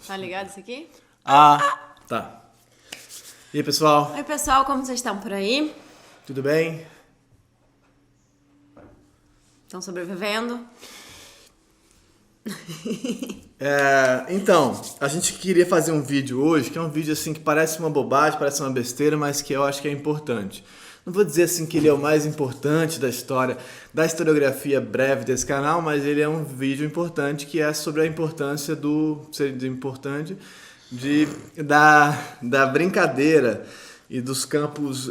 Tá ligado isso aqui? Ah, tá. E aí, pessoal? Oi, pessoal, como vocês estão por aí? Tudo bem? Estão sobrevivendo? Então, a gente queria fazer um vídeo hoje, que é um vídeo assim que parece uma bobagem, parece uma besteira, mas que eu acho que é importante. Não vou dizer assim que ele é o mais importante da história, da historiografia breve desse canal, mas ele é um vídeo importante que é sobre a importância da brincadeira e dos campos.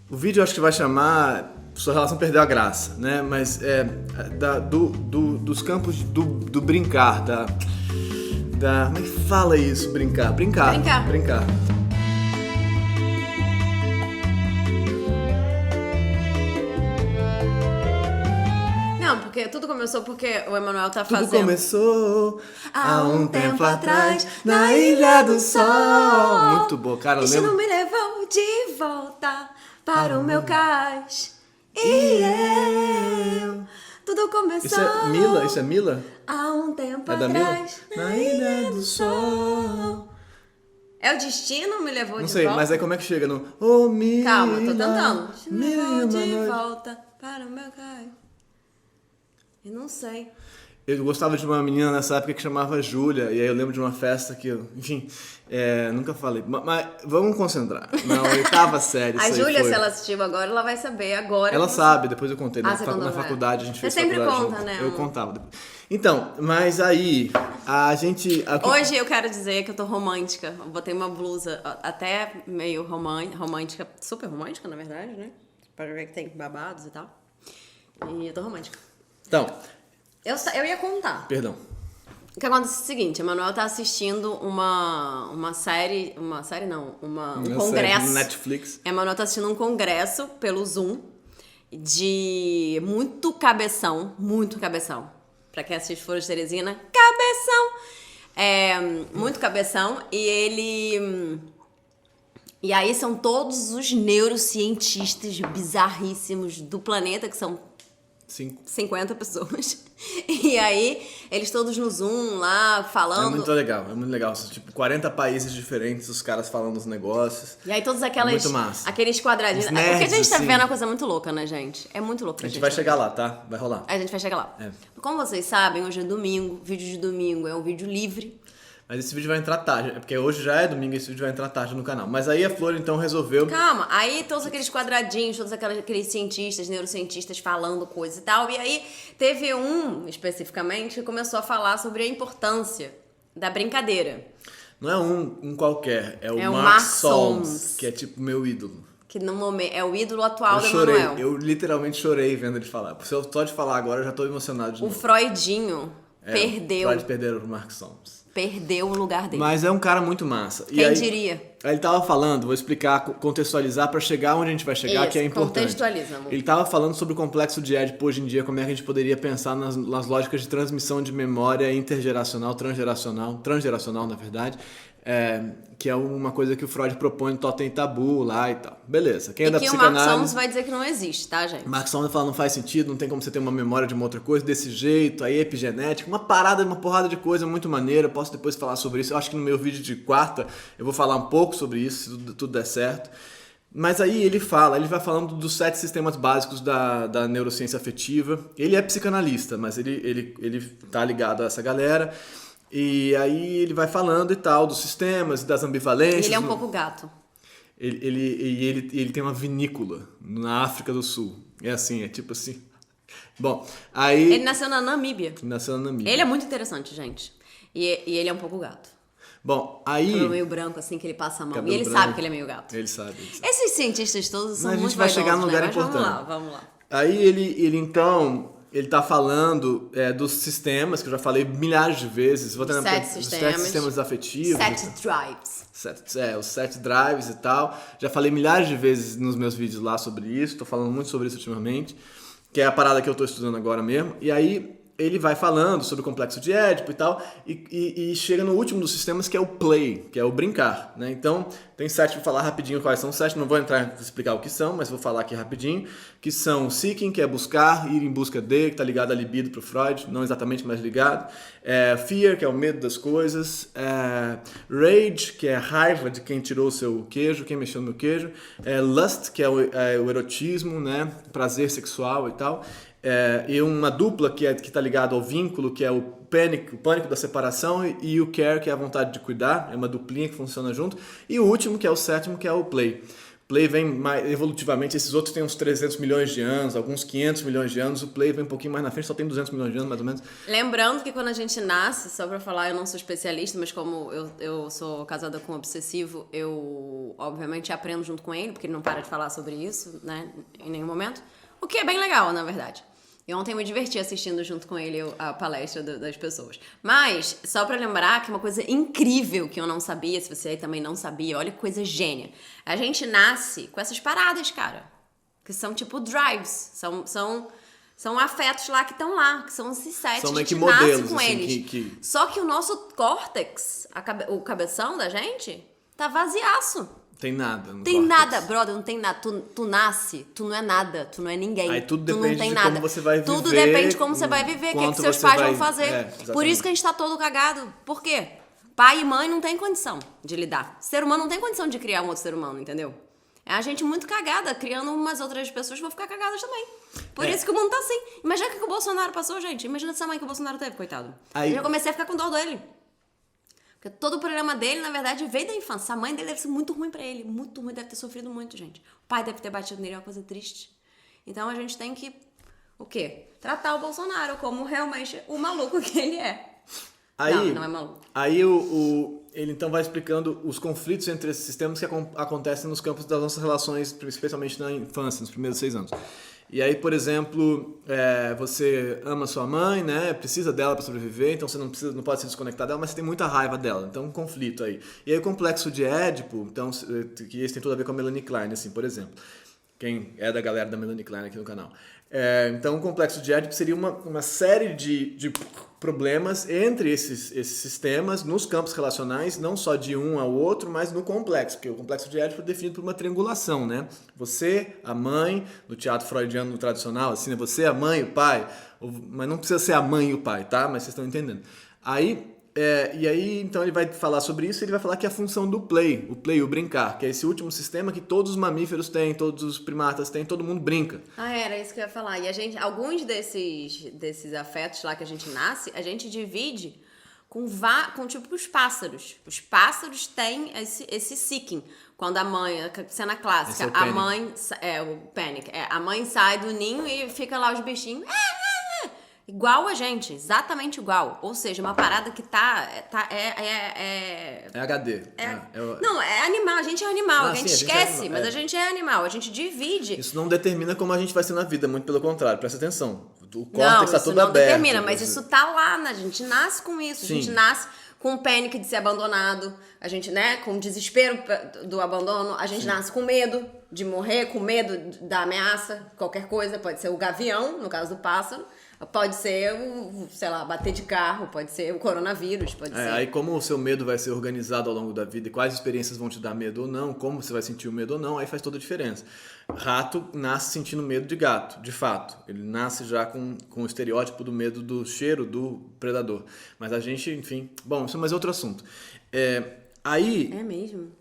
O vídeo eu acho que vai chamar Sua Relação Perdeu a Graça, né? Mas dos campos do brincar, como é que fala isso? Brincar. Não, porque tudo começou porque o Emanuel tá fazendo... Tudo começou há um tempo atrás, na Ilha do Sol. Muito bom, cara. O destino me levou de volta para o meu cais. E eu... Tudo começou... Isso é Mila? Há um tempo É da atrás, Mila? Na Ilha do Sol. É o destino me levou Não de sei, volta? mas aí como é que chega no... Oh, Mila, Calma, tô tentando. Me levou de Mila. volta para o meu cais. Eu não sei. Eu gostava de uma menina nessa época que chamava Júlia, e aí eu lembro de uma festa que eu, enfim, nunca falei. Mas vamos concentrar. Na oitava série. A Júlia, se ela assistiu agora, ela vai saber agora. Ela sabe, depois eu contei. Você contou, Na faculdade a gente fez Você sempre faculdade conta, junto. né? Eu contava depois. Então, mas aí, a gente... Hoje eu quero dizer que eu tô romântica. Eu botei uma blusa até meio romântica, super romântica, na verdade, né? Pra ver que tem babados e tal. E eu tô romântica. Então... Eu ia contar. Perdão. O que acontece é o seguinte, a Manuel tá assistindo um congresso. Netflix. A Manuel tá assistindo um congresso pelo Zoom de muito cabeção. Pra quem assiste Foro de Teresina, cabeção! Muito cabeção. E aí são todos os neurocientistas bizarríssimos do planeta, que são 50 pessoas. E aí, eles todos no Zoom lá, falando. É muito legal. Tipo, 40 países diferentes, os caras falando os negócios. E aí, todos muito massa. aqueles quadradinhos. Nerds, porque a gente tá assim. vivendo uma coisa muito louca, né, gente? É muito louco. A gente vai chegar lá, tá? Vai rolar. A gente vai chegar lá. É. Como vocês sabem, hoje é domingo. Vídeo de domingo é um vídeo livre. Mas esse vídeo vai entrar tarde, porque hoje já é domingo e esse vídeo vai entrar tarde no canal. Mas aí a Flor então resolveu... Calma, aí todos aqueles quadradinhos, todos aqueles cientistas, neurocientistas falando coisa e tal. E aí teve um, especificamente, que começou a falar sobre a importância da brincadeira. Não é um qualquer, é o Mark Mark Solms, Solms, que é tipo meu ídolo. que no momento é o ídolo atual do chorei, Emanuel. eu literalmente chorei vendo ele falar. Se eu só de falar agora, eu já tô emocionado de O novo. Freudinho perdeu. Freud perderam pro Mark Solms. Perdeu o lugar dele. Mas é um cara muito massa. Quem diria? Aí ele tava falando, vou explicar, contextualizar pra chegar onde a gente vai chegar, Isso, que é importante. contextualiza, amor. Ele tava falando sobre o complexo de Édipo hoje em dia, como é que a gente poderia pensar nas lógicas de transmissão de memória intergeracional, transgeracional na verdade, que é uma coisa que o Freud propõe no Totem e Tabu lá e tal. Beleza. Quem é da psicanálise... o Mark Solms vai dizer que não existe, tá, gente? Mark Solms fala, não faz sentido, não tem como você ter uma memória de uma outra coisa desse jeito, aí epigenética, uma porrada de coisa muito maneira, eu posso depois falar sobre isso, eu acho que no meu vídeo de quarta eu vou falar um pouco sobre isso, se tudo der certo. Mas aí ele vai falando dos 7 sistemas básicos da neurociência afetiva. Ele é psicanalista, mas ele tá ligado a essa galera. E aí ele vai falando e tal, dos sistemas, das ambivalências. Ele é um pouco gato. Ele tem uma vinícola na África do Sul. É assim, é tipo assim. Bom, aí... Ele nasceu na Namíbia. Ele é muito interessante, gente. E ele é um pouco gato. Bom, aí... Cabelo meio branco, assim, que ele passa a mão. Cabelo E ele branco. sabe que ele é meio gato. Ele sabe. Esses cientistas todos são Mas muito a gente vai chegar num lugar né? importante. Vamos lá. Aí ele então... Ele tá falando dos sistemas, que eu já falei milhares de vezes. Vou Os 7 sistemas afetivos. 7 drives. Os 7 drives e tal. Já falei milhares de vezes nos meus vídeos lá sobre isso. Tô falando muito sobre isso ultimamente. Que é a parada que eu tô estudando agora mesmo. E aí, ele vai falando sobre o complexo de Édipo e tal, e chega no último dos sistemas, que é o play, que é o brincar, né? Então, tem 7, vou falar rapidinho quais são os 7, não vou entrar e explicar o que são, mas vou falar aqui rapidinho, que são seeking, que é buscar, ir em busca de, que está ligado à libido para o Freud, não exatamente, mas ligado, fear, que é o medo das coisas, rage, que é a raiva de quem tirou o seu queijo, quem mexeu no meu queijo, lust, que é o erotismo, né? Prazer sexual e tal, e uma dupla que está ligado ao vínculo, que é o pânico da separação, e o care, que é a vontade de cuidar, é uma duplinha que funciona junto, e o último, que é o sétimo, que é o play. Play vem mais evolutivamente, esses outros têm uns 300 milhões de anos, alguns 500 milhões de anos, o play vem um pouquinho mais na frente, só tem 200 milhões de anos, mais ou menos. Lembrando que quando a gente nasce, só pra falar, eu não sou especialista, mas como eu sou casada com um obsessivo, eu obviamente aprendo junto com ele, porque ele não para de falar sobre isso, né, em nenhum momento, o que é bem legal, na verdade. E ontem me diverti assistindo junto com ele a palestra das pessoas. Mas, só pra lembrar que uma coisa incrível que eu não sabia, se você aí também não sabia, olha que coisa gênia. A gente nasce com essas paradas, cara. Que são tipo drives. São afetos lá que estão lá, que são esses sete. São a meio gente que modelos, nasce com assim, eles. Só que o nosso córtex, o cabeção da gente, tá vaziaço. Tem nada. Tem nada, brother, não tem nada. Tu nasce, tu não é nada, tu não é ninguém. Aí tudo tu depende não tem de nada. como você vai viver. Tudo depende de como você vai viver, o que, é que seus pais vão fazer. Por isso que a gente tá todo cagado. Por quê? Pai e mãe não tem condição de lidar. Ser humano não tem condição de criar um outro ser humano, entendeu? É a gente muito cagada, criando umas outras pessoas que vão ficar cagadas também. Por isso que o mundo tá assim. Imagina o que o Bolsonaro passou, gente. Imagina essa mãe que o Bolsonaro teve, coitado. Aí... Eu já comecei a ficar com dó dele. Porque todo o problema dele, na verdade, veio da infância. A mãe dele deve ser muito ruim pra ele. Muito ruim, deve ter sofrido muito, gente. O pai deve ter batido nele, é uma coisa triste. Então a gente tem que, o quê? Tratar o Bolsonaro como realmente o maluco que ele é. Aí, não é maluco. Aí ele então vai explicando os conflitos entre esses sistemas que acontecem nos campos das nossas relações, especialmente na infância, nos primeiros 6 anos. E aí, por exemplo, você ama sua mãe, né? Precisa dela para sobreviver, então você não pode se desconectar dela, mas você tem muita raiva dela. Então, um conflito aí. E aí, o complexo de Édipo, então, que esse tem tudo a ver com a Melanie Klein, assim, por exemplo. Quem é da galera da Melanie Klein aqui no canal. Então, o complexo de Édipo seria uma série de problemas entre esses sistemas nos campos relacionais, não só de um ao outro, mas no complexo, porque o complexo de Édipo é definido por uma triangulação, né? Você, a mãe, no teatro freudiano tradicional, assim, né? Você, a mãe, o pai, mas não precisa ser a mãe e o pai, tá? Mas vocês estão entendendo. E aí, então ele vai falar sobre isso, ele vai falar que é a função do play, o brincar, que é esse último sistema que todos os mamíferos têm, todos os primatas têm, todo mundo brinca. Era isso que eu ia falar. E alguns desses afetos lá que a gente nasce, a gente divide com tipo os pássaros. Os pássaros têm esse seeking. Quando a mãe, cena clássica, a mãe, o panic, a mãe sai do ninho e fica lá os bichinhos, igual a gente, exatamente igual. Ou seja, uma parada que É HD. Não, é animal. A gente é animal. A gente esquece, mas a gente é animal. A gente divide. Isso não determina como a gente vai ser na vida, muito pelo contrário. Presta atenção. O córtex está todo aberto. Não determina, mas isso tá lá, né? A gente nasce com isso. Sim. A gente nasce com o pânico de ser abandonado. A gente, né, com o desespero do abandono. A gente nasce com medo de morrer, com medo da ameaça. Qualquer coisa. Pode ser o gavião, no caso do pássaro. Pode ser sei lá, bater de carro, pode ser o coronavírus, pode ser. Aí como o seu medo vai ser organizado ao longo da vida e quais experiências vão te dar medo ou não, como você vai sentir o medo ou não, aí faz toda a diferença. Rato nasce sentindo medo de gato, de fato. Ele nasce já com o estereótipo do medo do cheiro do predador. Mas a gente, enfim... Bom, isso é mais outro assunto. Aí... É mesmo?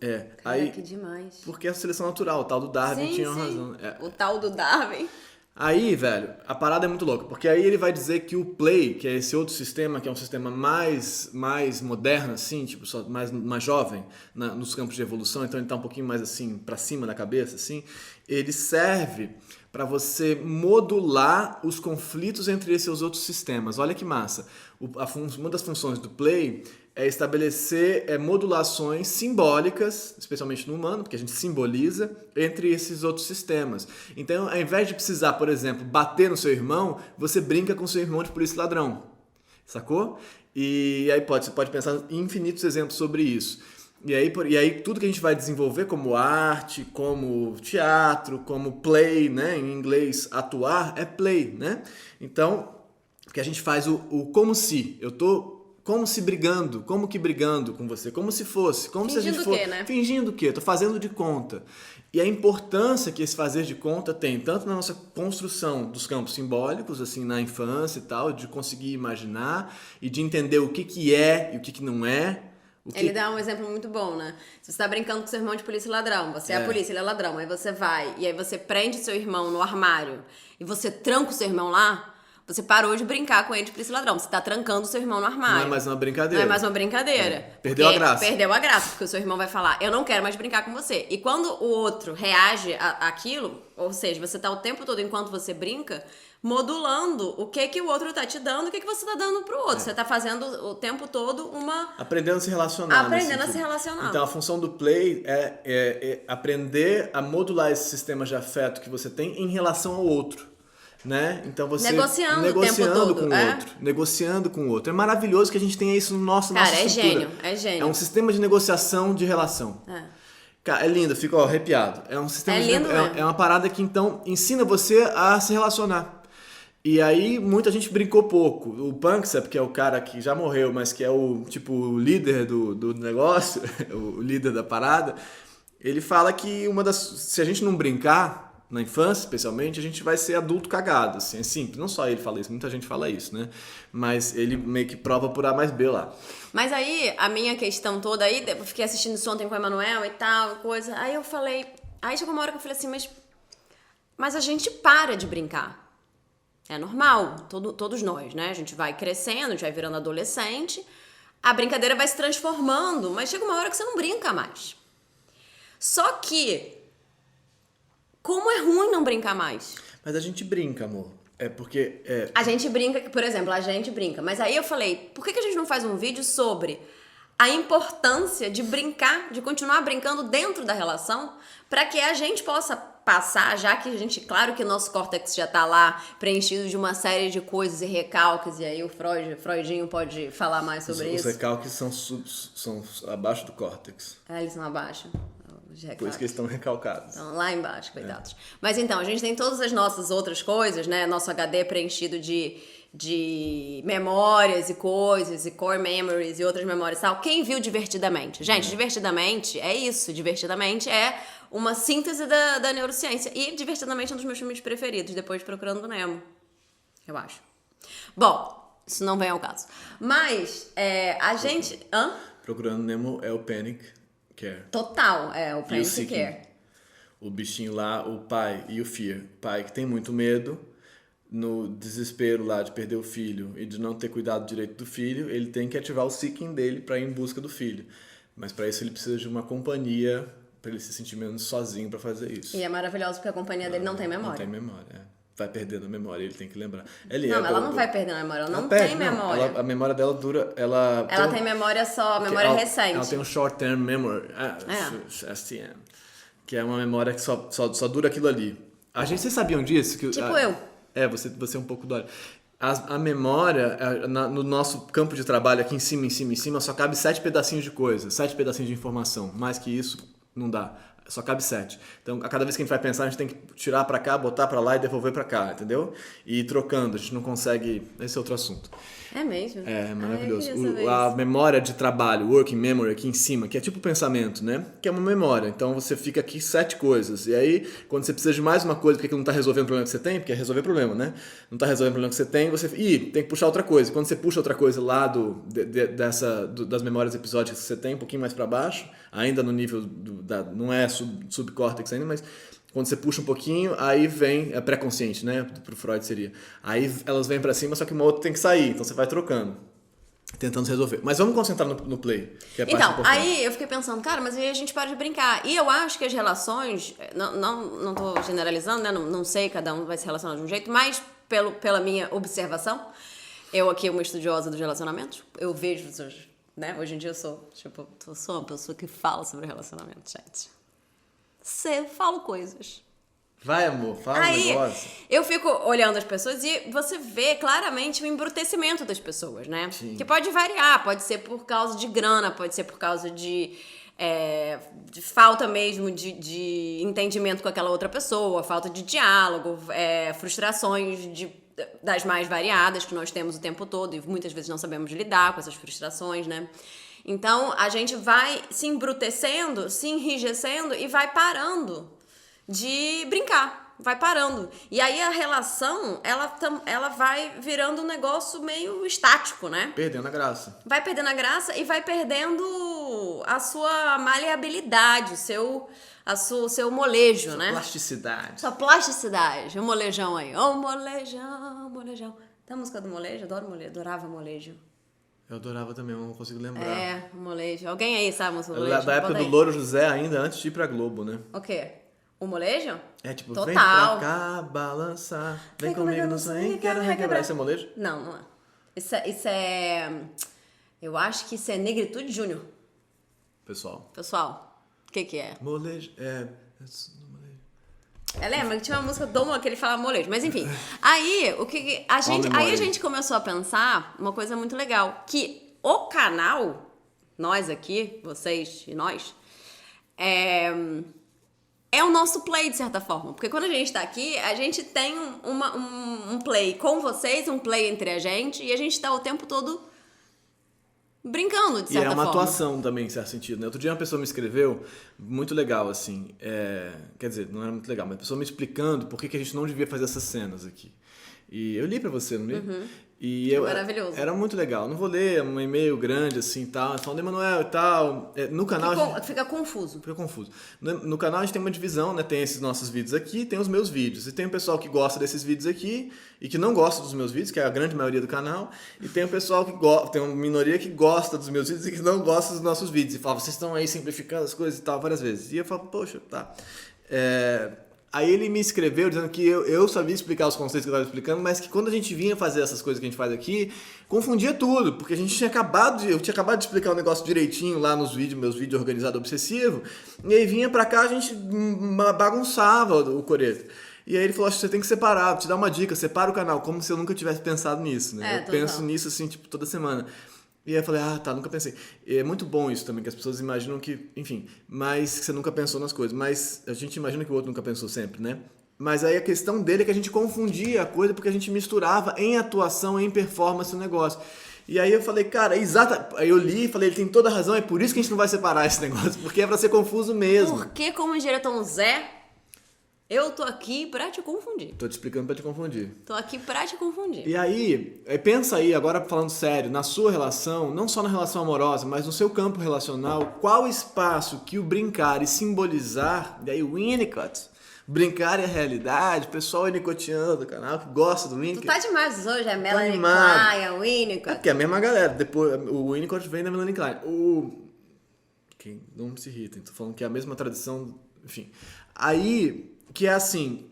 Aí, que demais. Porque é a seleção natural, o tal do Darwin tinha razão. O tal do Darwin... Aí, velho, a parada é muito louca, porque aí ele vai dizer que o play, que é esse outro sistema, que é um sistema mais moderno, assim, tipo, só mais jovem nos campos de evolução, então ele tá um pouquinho mais assim, pra cima da cabeça, assim, ele serve para você modular os conflitos entre esses outros sistemas. Olha que massa. Uma das funções do play é estabelecer modulações simbólicas, especialmente no humano, porque a gente simboliza, entre esses outros sistemas. Então, ao invés de precisar, por exemplo, bater no seu irmão, você brinca com seu irmão de polícia e ladrão. Sacou? E aí você pode pensar em infinitos exemplos sobre isso. E aí tudo que a gente vai desenvolver como arte, como teatro, como play, né? Em inglês, atuar, é play, né? Então... Porque a gente faz o como se. Eu tô como se brigando, como que brigando com você, como se fosse, como se a gente fosse. Fingindo o quê, né? Fingindo o quê? Tô fazendo de conta. E a importância que esse fazer de conta tem, tanto na nossa construção dos campos simbólicos, assim, na infância e tal, de conseguir imaginar e de entender o que é e o que não é. Ele dá um exemplo muito bom, né? Se você tá brincando com seu irmão de polícia e ladrão, você é a polícia, ele é ladrão, aí você vai e aí você prende seu irmão no armário e você tranca o seu irmão lá, você parou de brincar com ele de polícia e ladrão. Você tá trancando o seu irmão no armário. Não é mais uma brincadeira. Não é mais uma brincadeira. Perdeu a graça. Perdeu a graça, porque o seu irmão vai falar, eu não quero mais brincar com você. E quando o outro reage àquilo, ou seja, você tá o tempo todo, enquanto você brinca, modulando o que o outro tá te dando, o que você tá dando pro outro. Você tá fazendo o tempo todo uma... Aprendendo a se relacionar. Aprendendo a se relacionar. Então, a função do play é aprender a modular esse sistema de afeto que você tem em relação ao outro. Né? Então você negociando o tempo todo, com o outro, negociando com o outro. É maravilhoso que a gente tenha isso no nossa estrutura. É gênio. É um sistema de negociação de relação. Cara, é lindo, fico arrepiado. É um sistema é uma parada que então ensina você a se relacionar. E aí muita gente brincou pouco. O Panksepp, que é o cara que já morreu, mas que é o tipo líder do negócio, o líder da parada, ele fala que se a gente não brincar na infância, especialmente, a gente vai ser adulto cagado, assim, é simples. Não só ele fala isso, muita gente fala isso, né? Mas ele meio que prova por A mais B lá. Mas aí, a minha questão toda aí, eu fiquei assistindo isso ontem com o Emanuel e tal, coisa, aí eu falei, aí chegou uma hora que eu falei assim, mas a gente para de brincar. É normal, todos nós, né? A gente vai crescendo, a gente vai virando adolescente, a brincadeira vai se transformando, mas chega uma hora que você não brinca mais. Só que como é ruim não brincar mais? Mas a gente brinca, amor. É porque... A gente brinca, por exemplo, a gente brinca. Mas aí eu falei, por que a gente não faz um vídeo sobre a importância de brincar, de continuar brincando dentro da relação, para que a gente possa passar, já que a gente... Claro que nosso córtex já tá lá, preenchido de uma série de coisas e recalques, e aí o Freudinho pode falar mais sobre isso. Os recalques são abaixo do córtex. Eles são abaixo. Por isso que eles estão recalcados. Estão lá embaixo, coitados. Mas então, a gente tem todas as nossas outras coisas, né? Nosso HD preenchido de memórias e coisas, e core memories e outras memórias e tal. Quem viu Divertidamente? Gente, Divertidamente é isso. Divertidamente é uma síntese da neurociência. E Divertidamente é um dos meus filmes preferidos, depois de Procurando Nemo. Eu acho. Bom, isso não vem ao caso. Mas, a gente... Procurando Nemo é o Panic Care. Total, o Panic Care. O bichinho lá, o pai e o Fear. O pai que tem muito medo, no desespero lá de perder o filho e de não ter cuidado direito do filho, ele tem que ativar o Seeking dele para ir em busca do filho. Mas para isso ele precisa de uma companhia, para ele se sentir menos sozinho para fazer isso. E é maravilhoso porque a companhia dele não tem memória. Não tem memória, Vai perdendo a memória, ele tem que lembrar. Ela não vai perdendo a memória, ela não tem memória. A memória dela dura... Ela tem memória só, memória recente. Ela tem um short term memory, STM, que é uma memória que só dura aquilo ali. Vocês sabiam disso? Tipo eu. Você é um pouco dória. A memória, no nosso campo de trabalho aqui em cima, só cabe 7 pedacinhos de coisa, 7 pedacinhos de informação. Mais que isso, não dá. Só cabe 7. Então, a cada vez que a gente vai pensar, a gente tem que tirar pra cá, botar pra lá e devolver pra cá, entendeu? E ir trocando, a gente não consegue... Esse é outro assunto. É mesmo? É maravilhoso. A memória de trabalho, working memory aqui em cima, que é tipo pensamento, né? Que é uma memória. Então você fica aqui 7 coisas. E aí, quando você precisa de mais uma coisa, porque não tá resolvendo o problema que você tem, porque é resolver problema, né? Não tá resolvendo o problema que você tem, você... tem que puxar outra coisa. Quando você puxa outra coisa lá das memórias episódicas que você tem, um pouquinho mais pra baixo, ainda no nível não é subcórtex ainda, mas... Quando você puxa um pouquinho, aí vem... É pré-consciente, né? Pro Freud seria. Aí elas vêm pra cima, só que uma outra tem que sair. Então você vai trocando. Tentando resolver. Mas vamos concentrar no play. Que é a parte importante. Aí eu fiquei pensando, cara, mas aí a gente para de brincar. E eu acho que as relações... Não tô generalizando, né? Não sei, cada um vai se relacionar de um jeito. Mas pela minha observação, eu aqui, uma estudiosa dos relacionamentos, eu vejo pessoas... Né? Hoje em dia eu sou uma pessoa que fala sobre relacionamento, gente. Eu falo coisas. Vai, amor, fala um negócio. Eu fico olhando as pessoas e você vê claramente o embrutecimento das pessoas, né? Sim. Que pode variar, pode ser por causa de grana, pode ser por causa de falta mesmo de entendimento com aquela outra pessoa, falta de diálogo, frustrações de das mais variadas que nós temos o tempo todo e muitas vezes não sabemos lidar com essas frustrações, né? Então, a gente vai se embrutecendo, se enrijecendo e vai parando de brincar, vai parando. E aí a relação, ela vai virando um negócio meio estático, né? Perdendo a graça. Vai perdendo a graça e vai perdendo a sua maleabilidade, o seu molejo, Sua né? plasticidade. Sua plasticidade. O molejão aí. Ô, molejão, molejão. Tem a música do molejo? Adoro molejo. Adorava molejo. Eu adorava também, mas não consigo lembrar. É, molejo. Alguém aí sabe a música do molejo? Da época do Louro José, ainda antes de ir pra Globo, né? O quê? O molejo? É tipo, Total. vem pra cá, balançar, vem comigo no sonho, quero requebrar. Isso é molejo? Não, não é. Isso é... Eu acho que isso é Negritude Júnior. Pessoal, o que é? Molejo, Lembra que tinha uma música do que ele falava molejo, mas enfim. Aí, a gente começou a pensar uma coisa muito legal, que o canal, nós aqui, vocês e nós, é o nosso play, de certa forma. Porque quando a gente tá aqui, a gente tem um play com vocês, um play entre a gente, e a gente tá o tempo todo brincando, de certa forma. E é uma atuação também, em certo sentido, né? Outro dia uma pessoa me escreveu, muito legal, assim, quer dizer, não era muito legal, mas a pessoa me explicando por que a gente não devia fazer essas cenas aqui. E eu li pra você, não li? Uhum. E Maravilhoso. Era muito legal. Não vou ler um e-mail grande assim e tal, falando Emanuel e tal. No canal. Fica confuso. Fica confuso. No canal a gente tem uma divisão, né? Tem esses nossos vídeos aqui, tem os meus vídeos. E tem o pessoal que gosta desses vídeos aqui e que não gosta dos meus vídeos, que é a grande maioria do canal. E tem o pessoal que gosta, tem uma minoria que gosta dos meus vídeos e que não gosta dos nossos vídeos. E fala, vocês estão aí simplificando as coisas e tal, várias vezes. E eu falo, poxa, tá. Aí ele me escreveu dizendo que eu sabia explicar os conceitos que eu estava explicando, mas que quando a gente vinha fazer essas coisas que a gente faz aqui, confundia tudo, porque eu tinha acabado de explicar o negócio direitinho lá nos vídeos, meus vídeos organizado obsessivo, e aí vinha pra cá, a gente bagunçava o coreto. E aí ele falou, acho que você tem que separar, vou te dar uma dica, separa o canal, como se eu nunca tivesse pensado nisso, né? Eu penso nisso assim, tipo, toda semana. E aí eu falei, nunca pensei. E é muito bom isso também, que as pessoas imaginam que, enfim, mas que você nunca pensou nas coisas. Mas a gente imagina que o outro nunca pensou sempre, né? Mas aí a questão dele é que a gente confundia a coisa porque a gente misturava em atuação, em performance o negócio. E aí eu falei, cara, Aí eu li e falei, ele tem toda a razão, é por isso que a gente não vai separar esse negócio, porque é pra ser confuso mesmo. Porque, como diria Tom Zé, eu tô aqui pra te confundir. Tô te explicando pra te confundir. Tô aqui pra te confundir. E aí, pensa aí, agora falando sério, na sua relação, não só na relação amorosa, mas no seu campo relacional, qual espaço que o brincar e simbolizar, e aí o Winnicott, brincar é a realidade, o pessoal winnicottiano do canal que gosta do Winnicott. Tu tá demais hoje, é Melanie Klein, a Winnicott. Porque é a mesma galera, depois o Winnicott vem da Melanie Klein. Quem não se irrita, tô falando que é a mesma tradição, enfim. Aí, que é assim,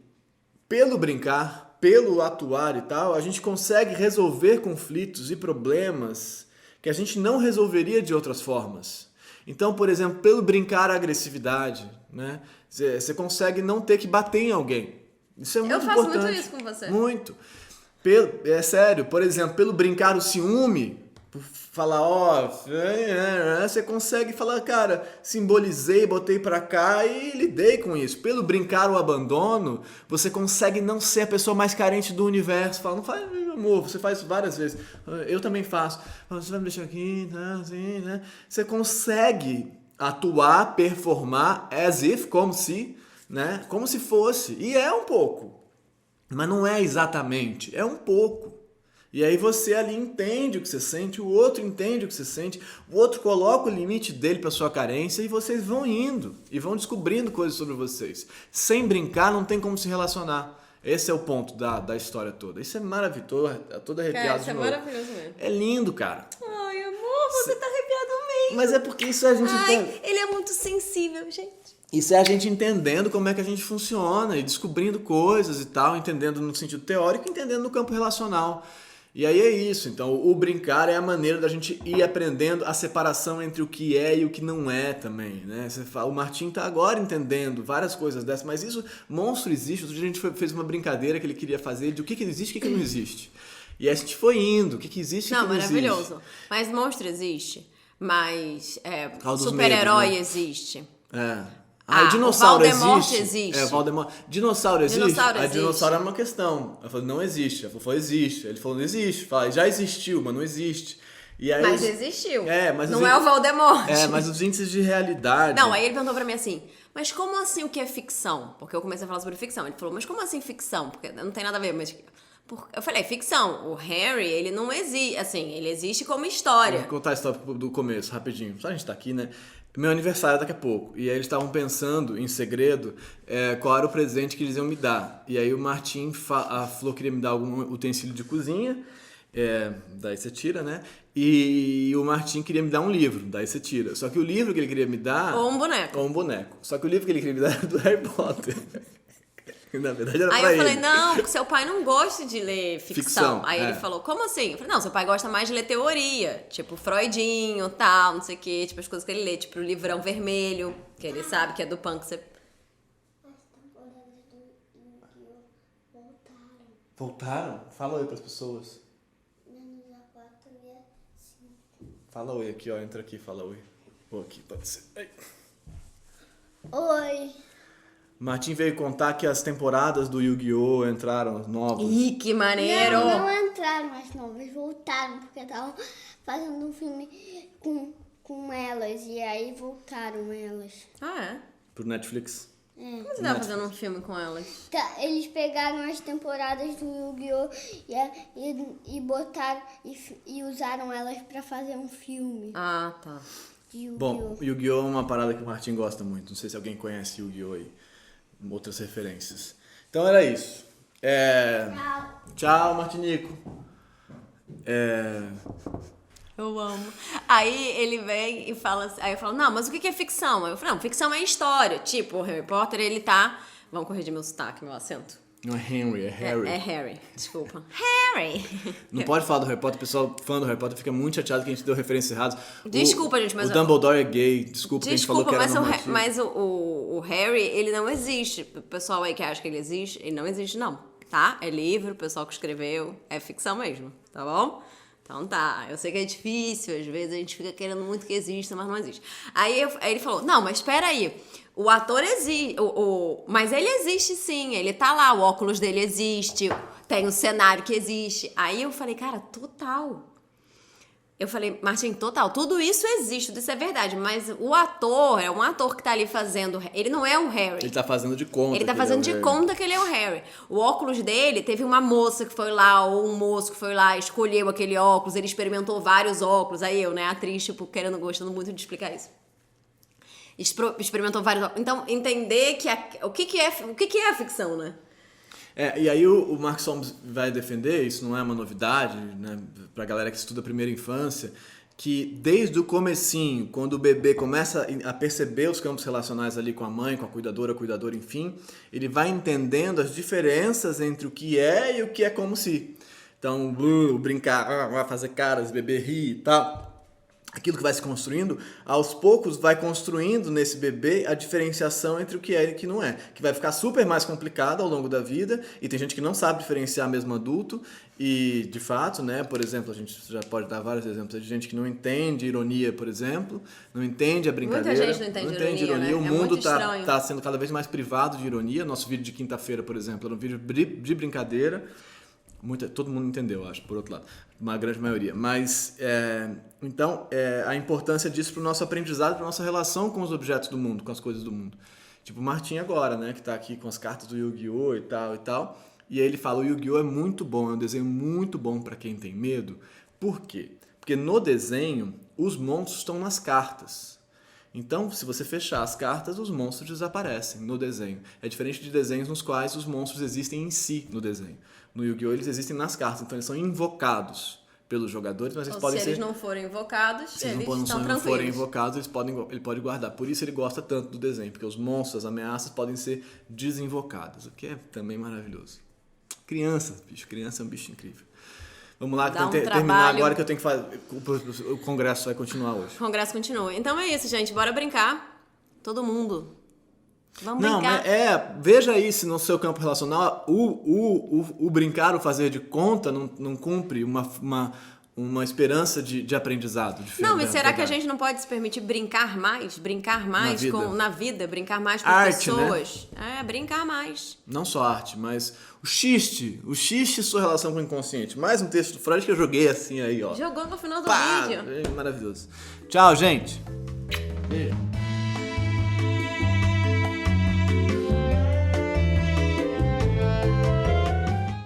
pelo brincar, pelo atuar e tal, a gente consegue resolver conflitos e problemas que a gente não resolveria de outras formas. Então, por exemplo, pelo brincar a agressividade, né? Você consegue não ter que bater em alguém. Isso é muito importante. Eu faço muito isso com você. Muito. É sério, por exemplo, pelo brincar o ciúme, falar, você consegue falar, cara, simbolizei, botei pra cá e lidei com isso. Pelo brincar o abandono, você consegue não ser a pessoa mais carente do universo. Fala, não faz, meu amor, você faz isso várias vezes. Eu também faço. Você vai me deixar aqui, tá, assim, né? Você consegue atuar, performar as if, como se, né? Como se fosse. E é um pouco. Mas não é exatamente, é um pouco. E aí você ali entende o que você sente, o outro entende o que você sente, o outro coloca o limite dele para sua carência e vocês vão indo e vão descobrindo coisas sobre vocês. Sem brincar não tem como se relacionar. Esse é o ponto da história toda. Isso é maravilhoso, é todo arrepiado isso é maravilhoso mesmo. É lindo, cara. Ai, amor, você tá arrepiado mesmo. Mas é porque isso a gente entende. Ele é muito sensível, gente. Isso é a gente entendendo como é que a gente funciona e descobrindo coisas e tal, entendendo no sentido teórico e entendendo no campo relacional. E aí é isso, então o brincar é a maneira da gente ir aprendendo a separação entre o que é e o que não é também, né? Você fala, o Martim tá agora entendendo várias coisas dessas, mas isso, monstro existe, outro dia a gente fez uma brincadeira que ele queria fazer de o que existe e o que não existe. E aí a gente foi indo, o que existe e o que não existe. Não, maravilhoso. Mas monstro existe, mas super-herói existe. o dinossauro o Voldemort existe. É, o Voldemort. Dinossauro existe? Dinossauro A existe. dinossauro é uma questão. Ela falou, não existe. Ela falou, existe. Ele falou, não existe. Fala, já existiu, mas não existe. E aí, Mas existiu. mas não é o Voldemort. mas os índices de realidade... Não, aí ele perguntou pra mim assim, mas como assim o que é ficção? Porque eu comecei a falar sobre ficção. Ele falou, mas como assim ficção? Porque não tem nada a ver, mas... Eu falei, ficção. O Harry, ele não existe, assim, ele existe como história. Vou contar a história do começo, rapidinho. Só a gente tá aqui, né? Meu aniversário daqui a pouco. E aí eles estavam pensando, em segredo, qual era o presente que eles iam me dar. E aí o Martim, a Flor queria me dar algum utensílio de cozinha, daí você tira, né? E o Martim queria me dar um livro, daí você tira. Só que o livro que ele queria me dar... Ou um boneco. Ou um boneco. Só que o livro que ele queria me dar era do Harry Potter. Na verdade era aí pra eu falei, ele. não, porque seu pai não gosta de ler ficção. Aí ele é. falou, como assim? Eu falei, não, seu pai gosta mais de ler teoria. Tipo, Freudinho, tal, não sei o quê. Tipo, as coisas que ele lê. Tipo, o livrão vermelho, que ele sabe que é do punk. Você... Voltaram? Fala oi pras pessoas. Fala oi aqui, ó. Entra aqui, fala oi. Ou aqui, pode ser. Ai. Oi. Martim veio contar que as temporadas do Yu-Gi-Oh! Entraram novos. Ih, que maneiro! Não entraram mais novas, voltaram, porque estavam fazendo um filme com elas, e aí voltaram elas. Ah, é? Pro Netflix. Como você tava fazendo um filme com elas? Tá, eles pegaram as temporadas do Yu-Gi-Oh! E botaram e usaram elas pra fazer um filme Ah, tá. de Yu-Gi-Oh! Bom, Yu-Gi-Oh! É uma parada que o Martim gosta muito. Não sei se alguém conhece Yu-Gi-Oh! Aí. Outras referências. Então era isso. Tchau, Martinico. Eu amo. Aí ele vem e fala assim, aí eu falo, não, mas o que é ficção? Aí eu falo, não, ficção é história. Tipo, o Harry Potter, ele tá... Vamos corrigir meu sotaque, meu acento. Não é Henry, é Harry. É Harry, desculpa. Harry! Não pode falar do Harry Potter, o pessoal fã do Harry Potter fica muito chateado que a gente deu referências erradas. Desculpa, gente, mas... O Dumbledore é gay, desculpa que a gente falou que era normativo. Mas o Harry, ele não existe. O pessoal aí que acha que ele existe, ele não existe não, tá? É livro, o pessoal que escreveu, é ficção mesmo, tá bom? Então tá, eu sei que é difícil, às vezes a gente fica querendo muito que exista, mas não existe. Aí ele falou, não, mas espera aí, o ator existe, mas ele existe sim, ele tá lá, o óculos dele existe, tem o cenário que existe. Aí eu falei, cara, total. Eu falei, Martim, total, tudo isso existe, tudo isso é verdade, mas o ator é um ator que tá ali fazendo, ele não é o Harry. Ele tá fazendo de conta. Ele tá fazendo de conta que ele é o Harry. O óculos dele, teve uma moça que foi lá, ou um moço que foi lá, escolheu aquele óculos, ele experimentou vários óculos, aí eu, né, atriz, tipo, gostando muito de explicar isso. Experimentou vários óculos. Então, entender que o que é a ficção, né? E aí o Mark Solms vai defender, isso não é uma novidade, né, pra galera que estuda a primeira infância, que desde o comecinho, quando o bebê começa a perceber os campos relacionais ali com a mãe, com a cuidadora, cuidador, enfim, ele vai entendendo as diferenças entre o que é e o que é como se. Então, brincar, fazer caras, beber rir e tal. Aquilo que vai se construindo, aos poucos vai construindo nesse bebê a diferenciação entre o que é e o que não é. Que vai ficar super mais complicado ao longo da vida, e tem gente que não sabe diferenciar mesmo adulto, e de fato, né, por exemplo, a gente já pode dar vários exemplos de gente que não entende ironia, por exemplo, não entende a brincadeira. Muita gente não entende ironia, né? O mundo estranho. tá sendo cada vez mais privado de ironia. Nosso vídeo de quinta-feira, por exemplo, era um vídeo de brincadeira. Todo mundo entendeu, acho, por outro lado. Uma grande maioria. Mas, então, a importância disso para o nosso aprendizado, para a nossa relação com os objetos do mundo, com as coisas do mundo. Tipo o Martim agora, né, que está aqui com as cartas do Yu-Gi-Oh! E tal e tal. E aí ele fala, o Yu-Gi-Oh! É muito bom, é um desenho muito bom para quem tem medo. Por quê? Porque no desenho, os monstros estão nas cartas. Então, se você fechar as cartas, os monstros desaparecem no desenho. É diferente de desenhos nos quais os monstros existem em si no desenho. No Yu-Gi-Oh! Eles existem nas cartas, então eles são invocados pelos jogadores, mas eles podem ser... Se eles não forem invocados, se eles estão tranquilos. não forem invocados, ele pode guardar. Por isso ele gosta tanto do desenho, porque os monstros, as ameaças podem ser desinvocadas, o que é também maravilhoso. Criança é um bicho incrível. Vamos lá, que tem que terminar agora, que eu tenho que fazer. O congresso vai continuar hoje. O congresso continua. Então é isso, gente. Bora brincar. Todo mundo. Vamos não, brincar. Mas veja aí se no seu campo relacional o brincar, o fazer de conta não cumpre uma esperança de aprendizado. De Não, mas será que a verdade. gente não pode se permitir brincar mais? Brincar mais na vida, brincar mais com Arte, as pessoas? Né? Brincar mais. Não só arte, mas o xiste e sua relação com o inconsciente. Mais um texto do Freud que eu joguei assim aí, ó. Jogou no final do Pá, vídeo. maravilhoso. Tchau, gente. Beijo.